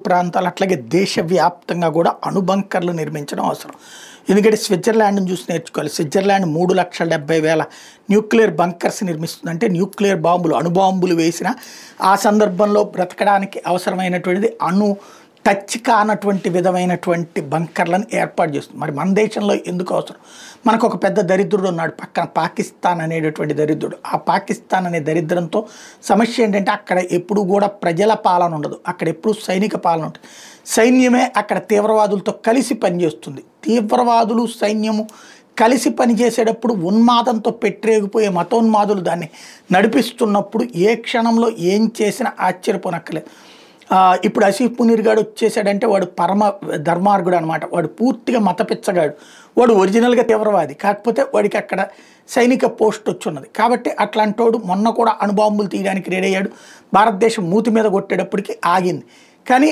ప్రాంతాలు అట్లాగే దేశవ్యాప్తంగా కూడా అణుబంకర్లు నిర్మించడం అవసరం. ఎందుకంటే స్విట్జర్లాండ్‌ని చూసి నేర్చుకోవాలి. స్విట్జర్లాండ్ 3,70,000 న్యూక్లియర్ బంకర్స్ నిర్మిస్తుంది. అంటే న్యూక్లియర్ బాంబులు, అణుబాంబులు వేసిన ఆ సందర్భంలో బ్రతకడానికి అవసరమైనటువంటిది టచ్ కానటువంటి విధమైనటువంటి బంకర్లను ఏర్పాటు చేస్తుంది. మరి మన దేశంలో ఎందుకు అవసరం? మనకు ఒక పెద్ద దరిద్రుడు ఉన్నాడు పక్కన, పాకిస్తాన్ అనేటటువంటి దరిద్రుడు. ఆ పాకిస్తాన్ అనే దరిద్రంతో సమస్య ఏంటంటే అక్కడ ఎప్పుడు కూడా ప్రజల పాలన ఉండదు, అక్కడ ఎప్పుడు సైనిక పాలన ఉంటుంది. సైన్యమే అక్కడ తీవ్రవాదులతో కలిసి పనిచేస్తుంది. తీవ్రవాదులు సైన్యము కలిసి పనిచేసేటప్పుడు ఉన్మాదంతో పెట్టరేగిపోయే మతోన్మాదులు దాన్ని నడిపిస్తున్నప్పుడు ఏ క్షణంలో ఏం చేసినా ఆశ్చర్యపోనక్కర్లేదు. ఇప్పుడు ఆసిఫ్ మునీర్ గాడు వచ్చేసాడంటే వాడు పరమ ధర్మార్గుడు అనమాట. వాడు పూర్తిగా మతపిచ్చగాడు. వాడు ఒరిజినల్గా తీవ్రవాది, కాకపోతే వాడికి అక్కడ సైనిక పోస్ట్ వచ్చున్నది. కాబట్టి అట్లాంటి వాడు మొన్న కూడా అణుబాంబులు తీయడానికి రెడీ అయ్యాడు. భారతదేశం మూతి మీద కొట్టేటప్పటికి ఆగింది. కానీ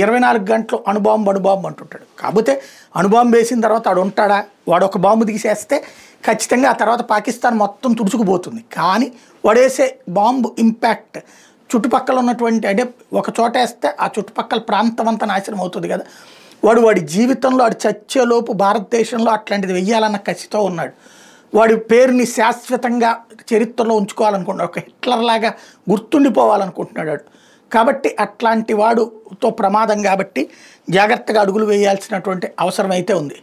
24 గంటలు అణుబాంబు అంటుంటాడు. కాకపోతే అణుబాంబు వేసిన తర్వాత వాడు ఉంటాడా? వాడు ఒక బాంబు తీసేస్తే ఖచ్చితంగా ఆ తర్వాత పాకిస్తాన్ మొత్తం తుడుచుకుపోతుంది. కానీ వాడు వేసే బాంబు ఇంపాక్ట్ చుట్టుపక్కల ఉన్నటువంటి, అంటే ఒక చోట వేస్తే ఆ చుట్టుపక్కల ప్రాంతం అంతా నాశనం అవుతుంది కదా. వాడి జీవితంలో వాడు చచ్చేలోపు భారతదేశంలో అట్లాంటిది వెయ్యాలన్న కసితో ఉన్నాడు. వాడి పేరుని శాశ్వతంగా చరిత్రలో ఉంచుకోవాలనుకుంటున్నాడు, ఒక హిట్లర్ లాగా గుర్తుండిపోవాలనుకుంటున్నాడు వాడు. కాబట్టి అట్లాంటి వాడుతో ప్రమాదం, కాబట్టి జాగ్రత్తగా అడుగులు వేయాల్సినటువంటి అవసరం అయితే ఉంది.